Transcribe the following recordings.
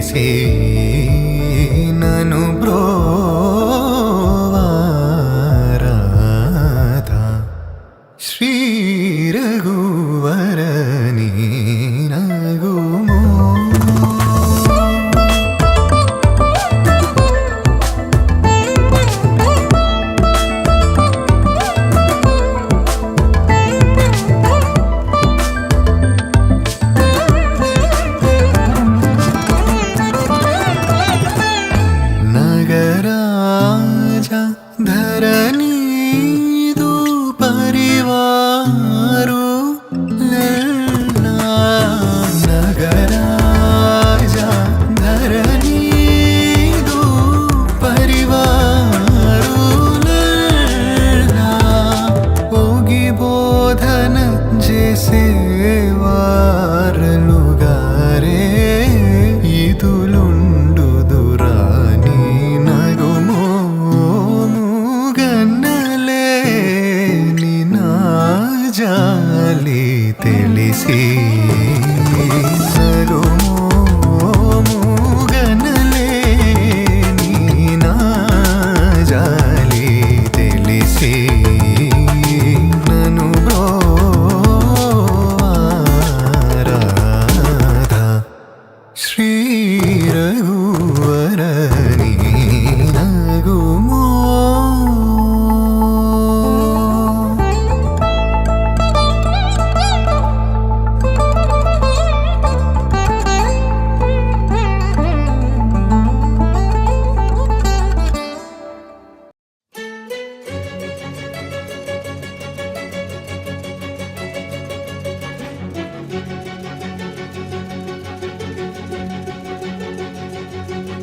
తెలిసి నను బ్రోవారాధా శ్రీ రఘువరని నగుమో ధరణీదు పరివారు నగరాజ ధరణీదు పరివారు ఓగి బోధన చేసేవారలుగారే ఇదులుండు దురాని నగుమో జాలి తెలిసి సగుమోగనలేని నా జాలి తెలిసి నను బ్రోవారాధా శ్రీ రఘువరని నగుమో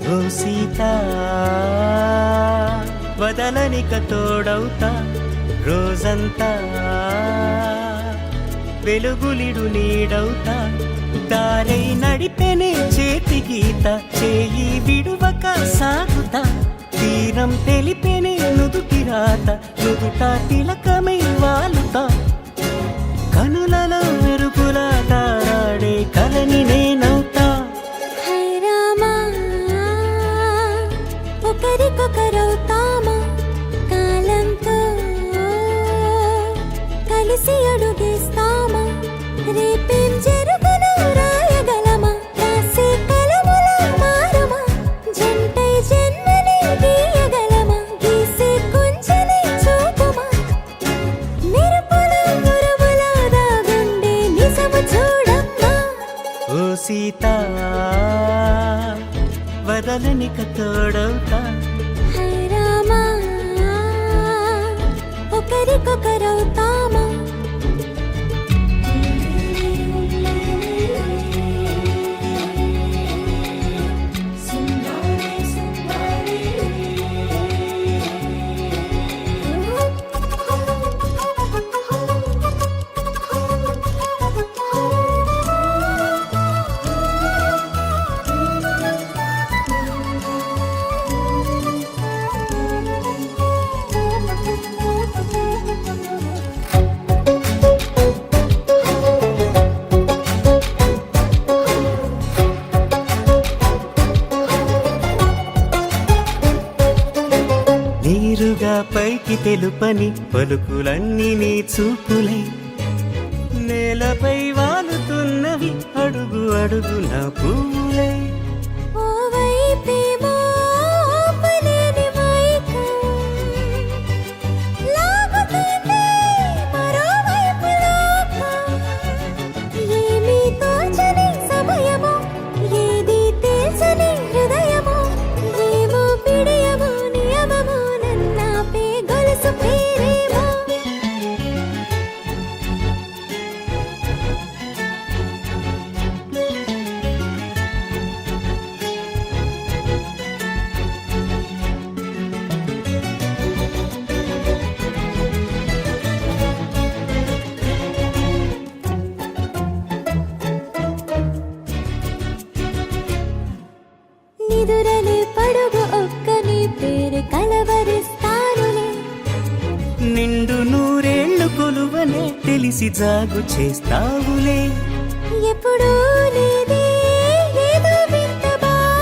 ఓ సీతా వదలనిక తోడవుతా రోజంతా వెలుగులిడు నీడవుతా దారై నడిపెనే చేతి గీత చేయి విడువక సాగుతా తీరం తెలిపెనే నుదుటి రాత నుదుట తిలకమై వాలుతా కనులలో మెరుపులా తారాడే కలని నేనవుతా ఒకరికొకరవుతామా కాలంతో కలిసి అడుగేస్తామా రేపేం జరుగును రాయగలమా రాసే కలముల మారమా జంటై జన్మని గీయగలమా గీసే కుంచని చూపుమా మెరుపుల మురుముల దాగుండే నిజము చూడమ్మా ఓ సీతా వదలనిక తోడవుతా హై రామా ఒకరికొకరవుతామా నీరుగా పైకి తెలుపని పలుకులన్నీ నీ చూపులై నేలపై వాలుతున్నవి అడుగు అడుగు నా పువ్వులై ఓవైపేమో ఆపలేని మైకం లాగుతుంది మరోవైపు లోకం ఏమీ తోచని సమయమో ఏది తేల్చని హృదయమో ఏమో పిడియమో నియమమో నన్నాపే గొలుసు పేరేమో నిదురలే పడుగు ఒక్కని పేరు కలవరిస్తానులే నిండు నూరేళ్లు కొలువనే తెలిసి జాగు చేస్తావులే ఎప్పుడూ లేదే ఏదో వింత బాధ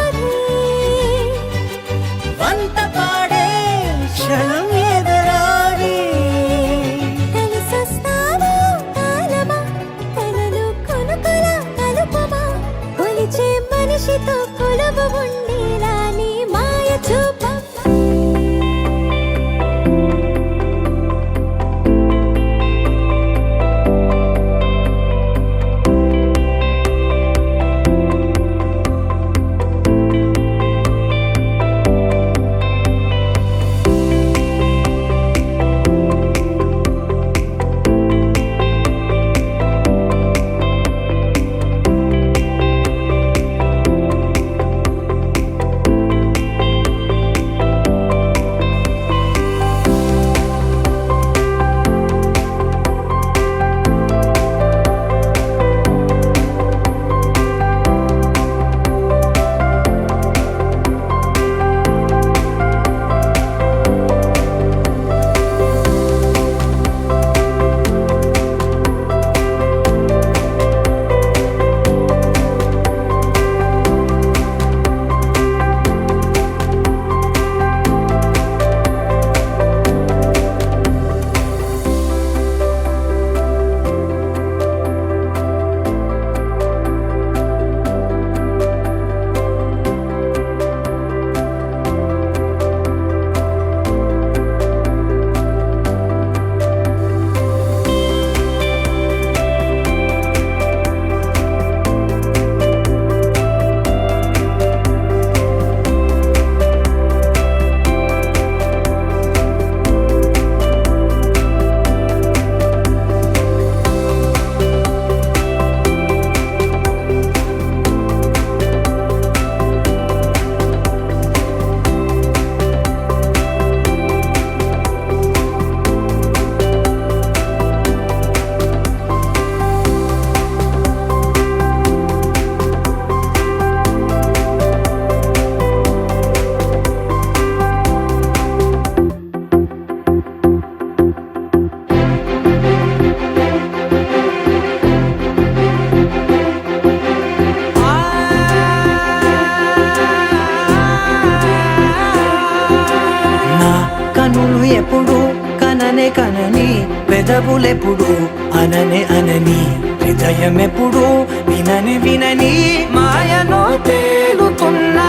పెదవులెప్పుడు అననే అనని హృదయమెప్పుడు వినని వినని మాయలో తేలుతున్నా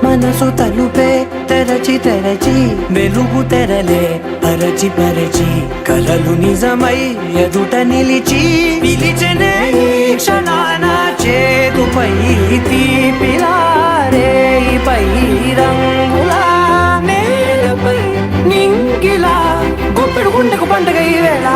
మనసు తలుపే తెరచి తెరచి వెలుగు తెరలే పరచి పరచి కలలు నిజమై ఎదుట నిలిచి పిలిచెనే ఈ క్షణాన చేతుపై తీపిలారేపై రంగులా నేలపై నింగిలా గుప్పెడు గుండెకు పండుగ ఈ వేళ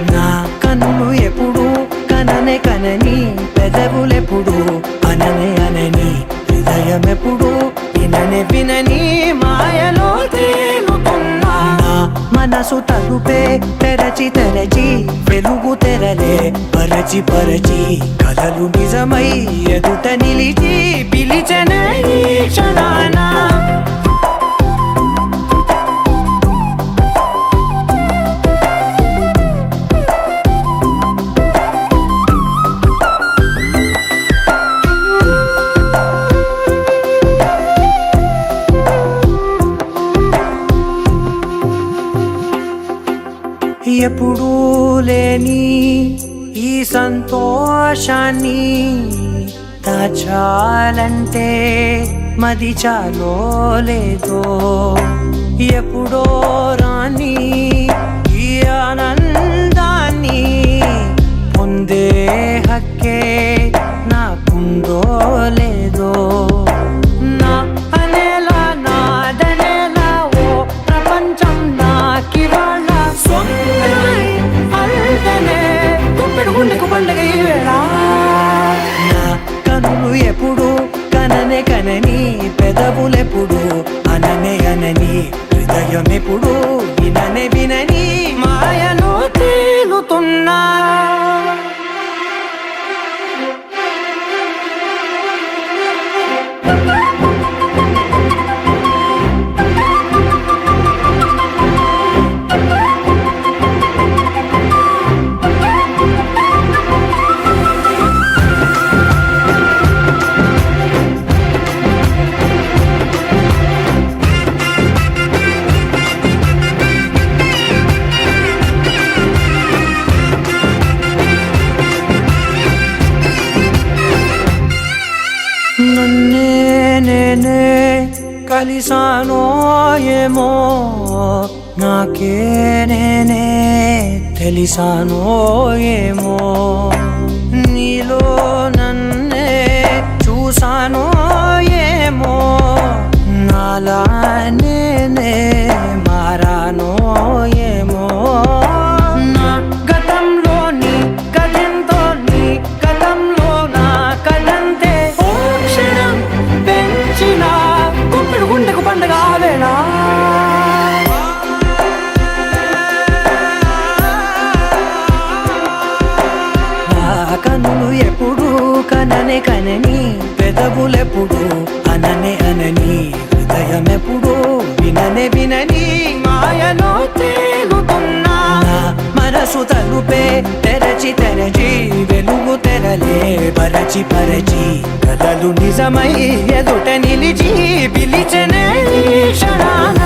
నా కన్ను ఎప్పుడు కననే కనని పెదవులెప్పుడు అననే అనని హృదయమెప్పుడు విననే వినని మాయలో తేలుతున్నా నా మనసు తలుపే తెరచి తెరచి వెలుగు తెరలే పరచి పరచి కలలు నిజమై ఎదుట నిలిచి పిలిచెనే ఈ క్షణాన ఎప్పుడూ లేని ఈ సంతోషాన్ని దాచాలంటే మది చాలో లేదో ఎప్పుడో రాని ఈ ఆనందాన్ని పొందే హక్కే నాకుందో లేదో నా అనేలా నాదనేలా ఓ ప్రపంచం నాకివాళ గుండెకు పండుగ ఈ వేళ నా కనులు ఎప్పుడు కననే కనని పెదవులెప్పుడు అననే అనని హృదయం ఎప్పుడు విననే వినని మాయలో తేలుతున్నా నన్నే నేనే కలిసానో ఏమో నాకే నేనే తెలిసానో ఏమో నీలో నన్నే చూసానో ఏమో నాలా నేనే మారానో ఏమో నా గతంలోని కథంతో నీ గతంలో నా కథంతే ఓ క్షణం పెంచిన గుప్పెడు గుండెకు పండుగ వేళ నా కన్నులు ఎప్పుడు కననే కనని పెదవులెప్పుడు అననే అనని హృదయమెప్పుడు విననే వినని మాయలో తేలుతున్నా నా మనసు తలుపే తెరచి తెరచి వెలుగు తెరలే పరచి పరచి కలలు నిజమై ఎదుట నిలిచి పిలిచెనే ఈ క్షణాన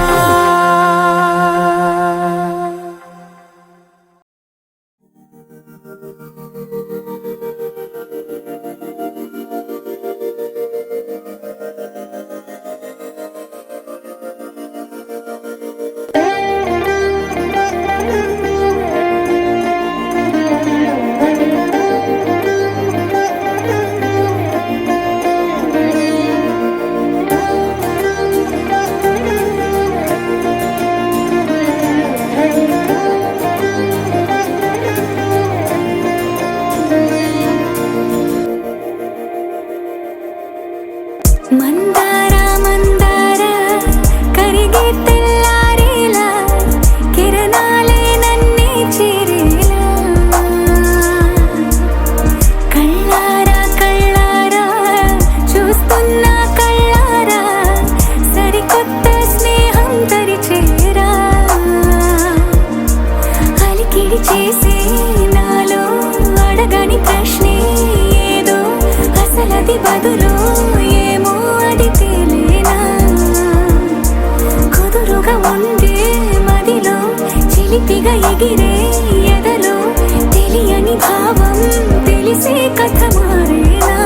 లేని భావం తెలిసే కథ మారేనా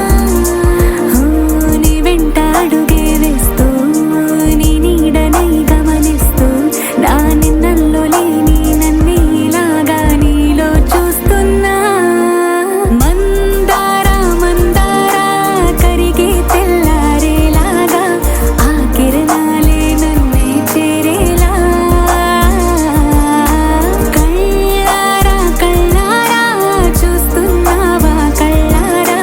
నీ వెంట అడుగే వేస్తూ నీ నీడనై గమనిస్తూ నా నిన్నల్లో లేని నన్నే ఇలాగా నీలో చూస్తున్నా మందారా మందారా కరిగే తెల్లారేలాగా ఆ కిరణాలే నన్నే చేరేలా కళ్ళారా కళ్ళారా చూస్తున్నావా కళ్ళారా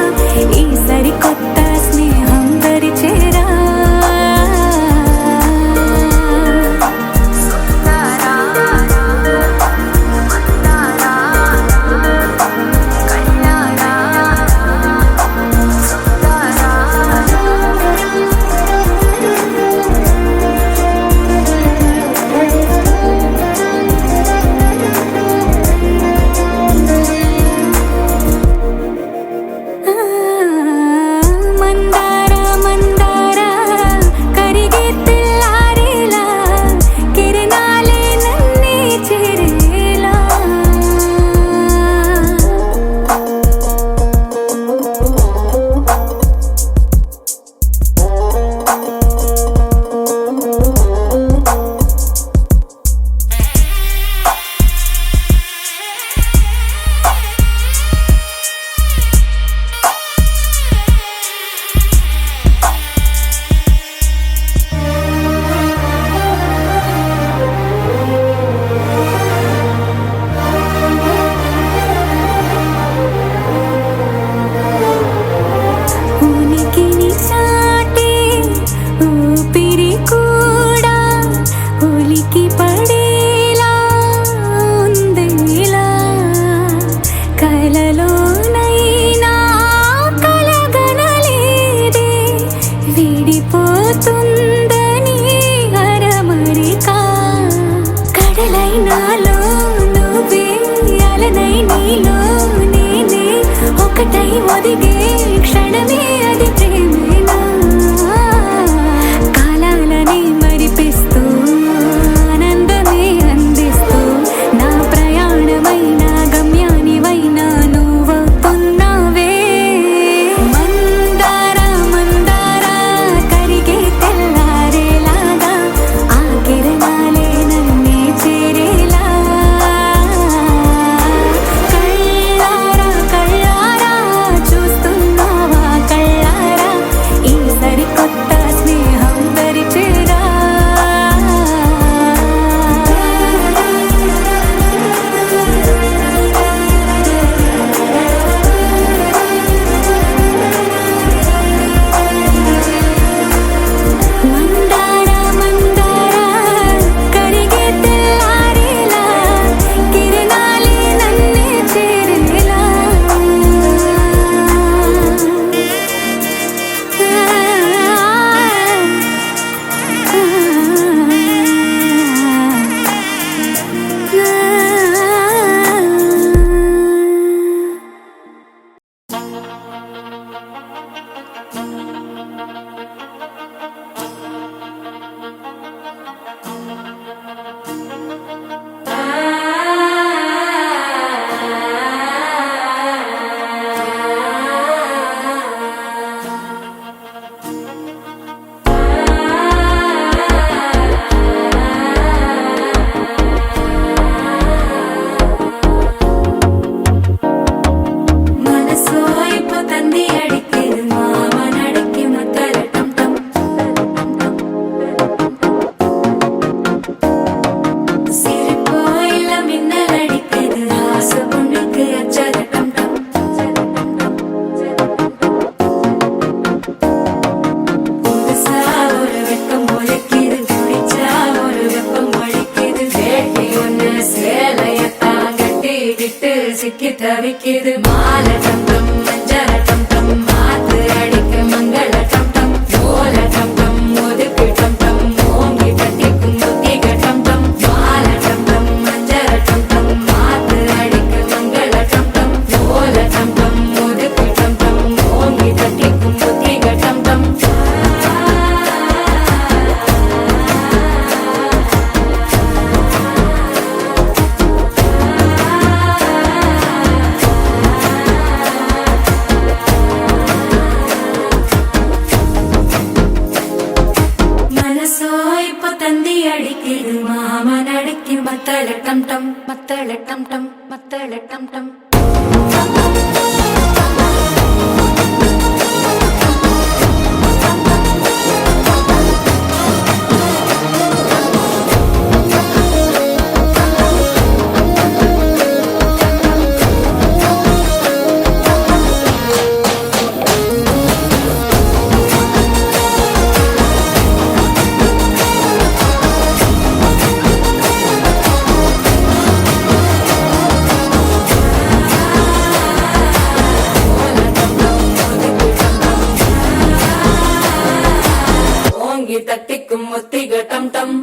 ఈ సరికొత్త స్నేహం దరిచేరా మందారా మందారా కరిగే తెల్లారేలా కిరణాలే నన్నే చేరేలా ఉనికిని చాటే ఊపిరి కూడా ఉలికి పడేలా ఉందేలా కలలోనైనా కలగనలేదే విడిపోతుందని అరమరిక కడలైనాలో నువ్వే అలనై నీలో నేనే ఒకటై ఒదిగే క్షణమే అది ప్రేమేనా కాలాలని మరిపిస్తూ ఆనందమే అందిస్తూ నా ప్రయాణమైన గమ్యానివైనా నువ్వవుతున్నావే మందారా మందారా కరిగే తెల్లారేలాగా ఆ కిరణాలే నన్నే చేరేలా కళ్ళారా కళ్ళారా చూస్తున్నావా కళ్ళారా ఈ సరికొత్త స్నేహం దరిచేరా మందారా మందారా కరిగే తెల్లారేలా కిరణాలే నన్నే చేరేలా మనసు అయిపోతంది అడిగేది మామనడికి ముద్దలటం సిరిపోయిల మిన్నలడిగేది ఆసగుండుకు అచ్చరటం புதுசா ஒரு வெக்கம் ஒழிக்குது குடிச்சா ஒரு வெப்பம் ஒழிக்குது வேட்டி ஒண்ணு சேலையத்தான் கட்டிக்கிட்டு சிக்கி தவிக்குது மாலை டம் டம் மஞ்சள டம் டம் மாத்து அடிக்க மங்கள டம் டம் ஓல டம் டம் ஒதுக்கு டம் டம் ஓங்கி கட்டிக்கும் புத்திக டம் டம் மாலை டம் டம் மஞ்சள டம் டம் மாத்து அடிக்க மங்கள டம் டம் ஓல டம் டம் ஒதுக்கு டம் டம் ஓங்கி கட்டிக்கும் புத்திக டம் டம் மத்தள டம் டம் மத்தள டம் டம் மத்தள டம் டம் தட்டிக்கும் ஒத்திக டம் டம்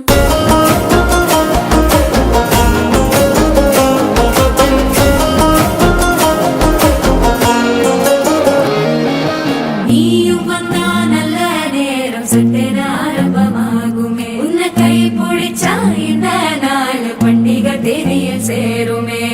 நீயும் வந்தா நல்ல நேரம் சட்டென ஆரம்பமாகுமே உன்னை கை பிடிச்சா இந்த நாள் பண்டிகை தெரிய சேருமே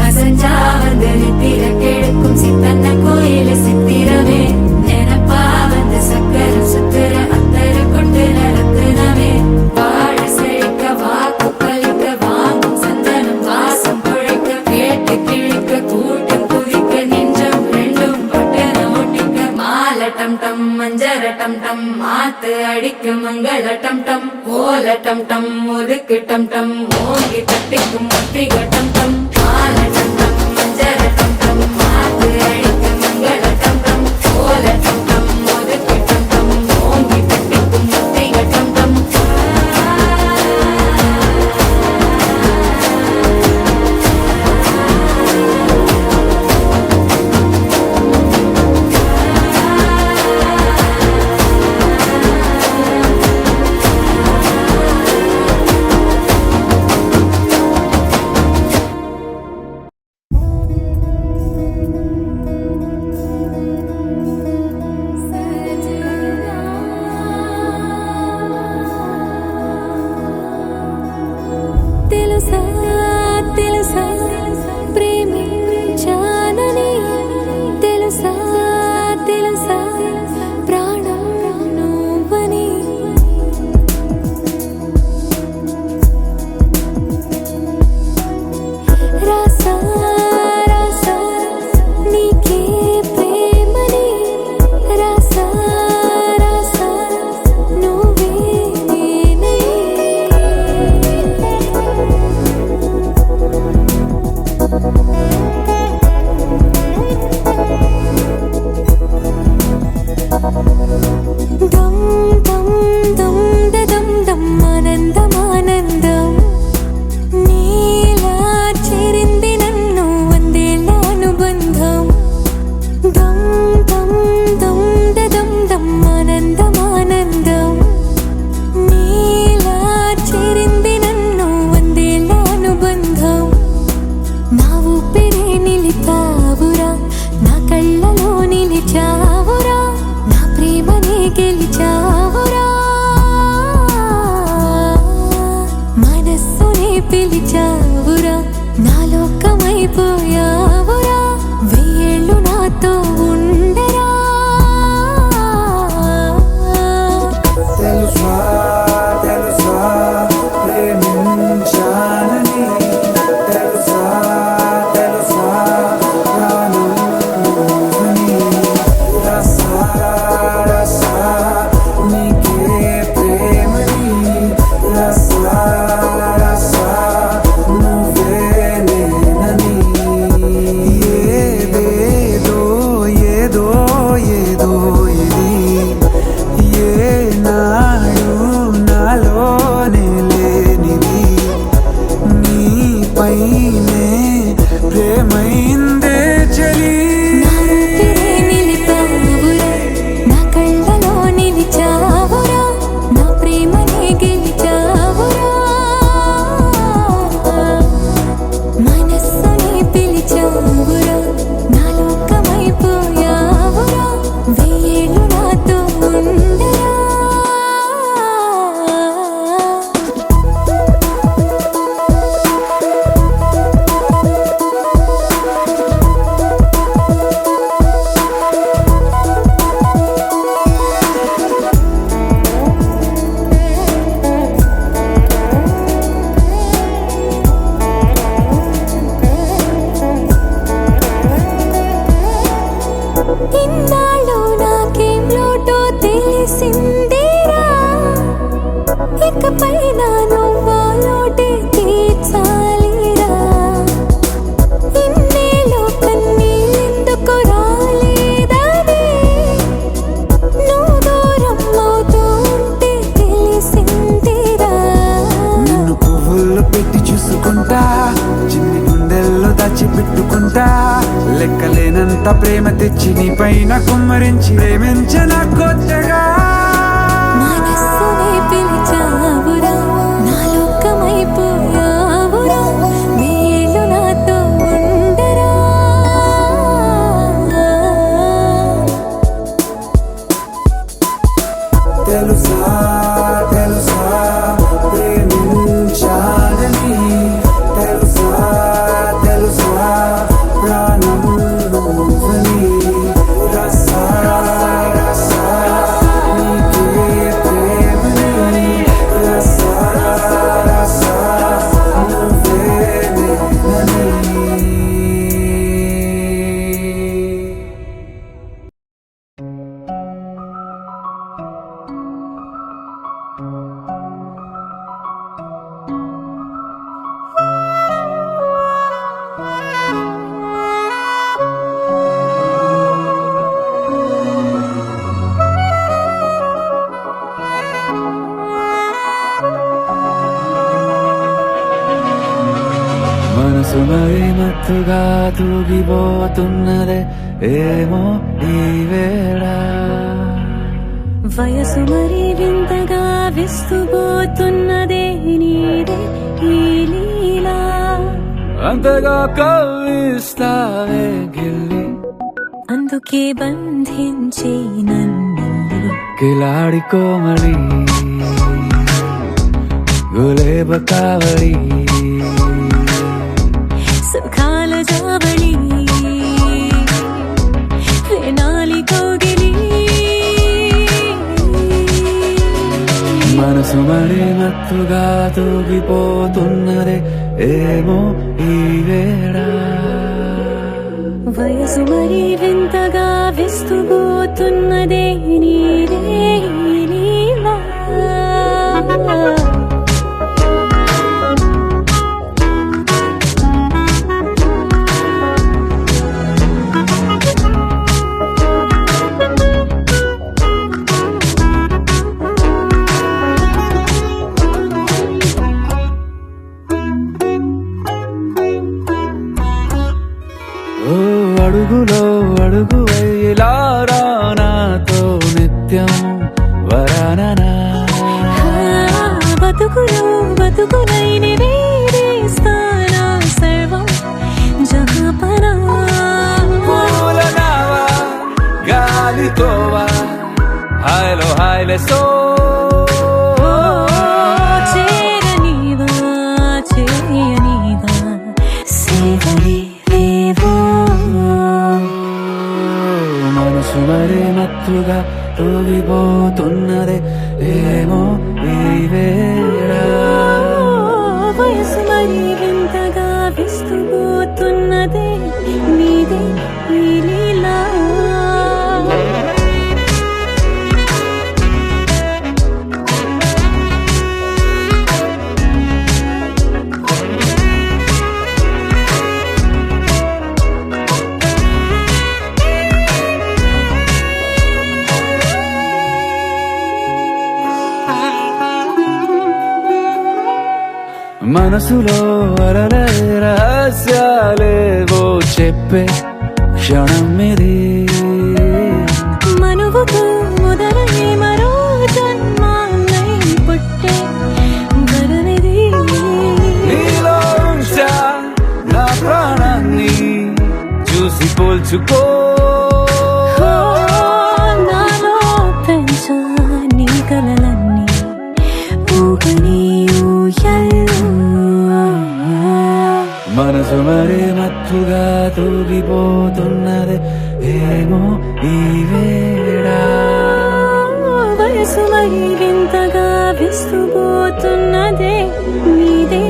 அசஞ்சா வந்து நித்திர கெடுக்கும் சித்தன்ன கோயில சித்திரமே நினப்பா வந்து சக்கர சுத்திர அத்தர கொண்டு நடத்துனவே வாழ செழிக்க வாக்கு பலிக்க வாங்கும் சந்தனம் வாசம் பொழைக்க கேட்டு கிழிக்க கூட்டம் குதிக்க நெஞ்சம் ரெண்டும் பட்டன ஒட்டிக்க மால டம் டம் மஞ்சர டம் டம் மாத்து அடிக்க மங்கள டம் டம் கோல டம் டம் ஒதுக்கு டம் டம் ஓங்கி தட்டிக்கும் ஒத்திக டம் டம் மால டம் டம் மஞ்சர டம் டம் மாத்து அடிக்க மங்கள டம் டம் கோல டம் டம் ஒதுக்கு டம் டம் ஓங்கி தட்டிக்கும் ஒத்திக டம் டம் లెక్కలేనంత ప్రేమ తెచ్చి నీ పైన కుమ్మరించి ప్రేమించిన కొత్తగా మనస్సునే పిలిచావురా నా లోకమైపోయావురా నీళ్ళు నాతో ఉండరా తెలుసా తెలుసా ప్రేమించాలని తెలుసా తెలుసా ప్రాణం నువ్వని రసా రసా నీకే ప్రేమని రసా రసా నువ్వే నేనని మనసు మరి మత్తుగా తూగిపోతున్నదే ఏమో ఈ వేళ వయసు మరి వింతగా విస్తుపోతున్నదే నీదే ఈ లీలా అంతగా కవ్విస్తావే గిల్లి అందుకే బంధించి నన్ను కిలాడి కోమలి గులేబ కావడి సుఖాల జాబళి వేనాలి కౌగిలి మనసు మరి మత్తుగా తూగిపోతున్నదే ఏమో ఈ వేళ వయసు మరి వింతగా విస్తుపోతున్నదే నీదే ఈ లీలా ఓ అడుగులో అడుగు ఇలా నాతో నిత్యం వరాననా బతుకులో బతుకులైన వేరేస్తానా సర్వం జహాపనా పూలనావా గాలితోవా హాయ్లో హాయ్లే సో చేరనీవా చేయనీవా సేవలే లేవో మనసు మరి మత్తుగా తూగిపోతున్నదే ఏమో ఈ వేళ వయసు మరి వింతగా విస్తుపోతున్నదే నీదే ఈ లీలా మనసులో అలలే రహస్యాలేవో చెప్పే క్షణం ఇది మనువుతో మొదలై మరో జన్మాన్నై పుట్టే వరమిది నీలో ఉంచా నా ప్రాణాన్ని చూసి పోల్చుకో నాలో పెంచా నీ కలలన్నీ ఊగని ఊయల్లో మనసు మరి మత్తుగా తూగిపోతున్నది ఏమో ఈ వేళ వయసు మరి వింతగా విస్తుపోతున్నదే నీదే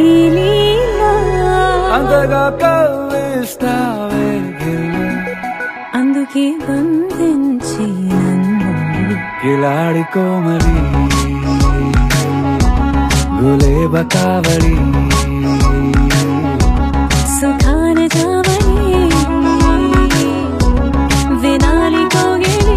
ఈ లీలా అంతగా కవ్విస్తావే గిల్లి అందుకే బంధించి నన్ను కిలాడి కోమలి గులేబ కావడి సుఖాన జావని వినాలి కౌగిలి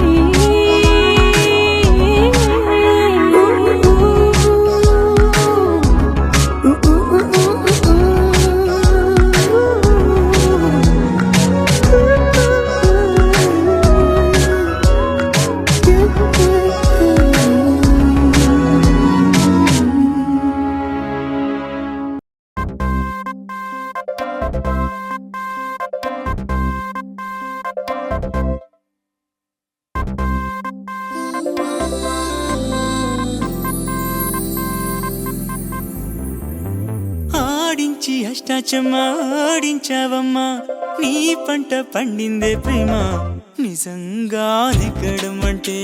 అష్టాచమాడించావమ్మా నీ పంట పండిందే ప్రేమ నిజంగా నెగ్గడం అంటే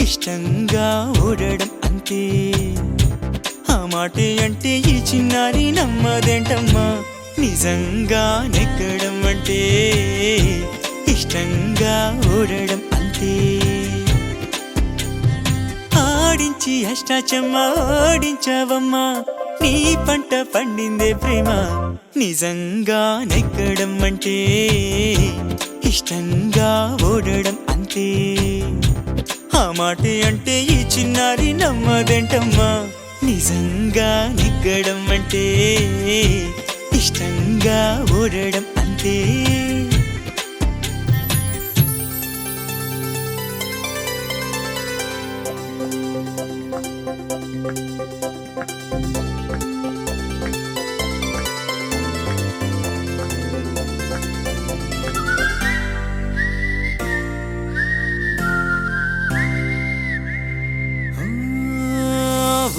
ఇష్టంగా ఓడడం అంతే ఆ మాటే అంటే ఈ చిన్నారి నమ్మదేంటమ్మా నిజంగా నెగ్గడం అంటే ఇష్టంగా ఓడడం అంతే ఆడించి అష్టాచమాడించావమ్మా నీ పంట పండిందే ప్రేమ నిజంగా నెగ్గడం అంటే ఇష్టంగా ఓడడం అంతే ఆ మాటే అంటే ఈ చిన్నారి నమ్మదేంటమ్మా నిజంగా నెగ్గడం అంటే ఇష్టంగా ఓడడం అంతే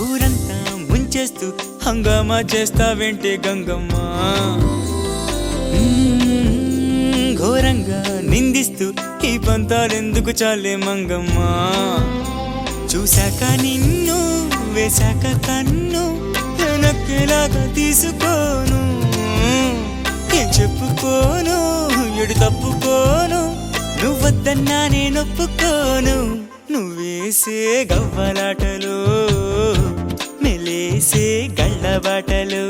ఊరంతా ముంచేస్తూ హంగామా చేస్తావేంటే గంగమ్మ ఘోరంగా నిందిస్తూ ఈ పంతాలెందుకు చాలే మంగమ్మ చూశాక నిన్ను వేశాక కన్ను నక్కేలాగా తీసుకోను ఏం చెప్పుకోను ఎడు తప్పుకోను నువ్వద్దన్నా నేనొప్పుకోను నువ్వేసే గవ్వలాటలు మెలేసే గళ్ళబాటలు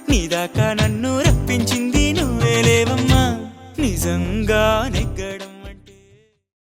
నీదాకా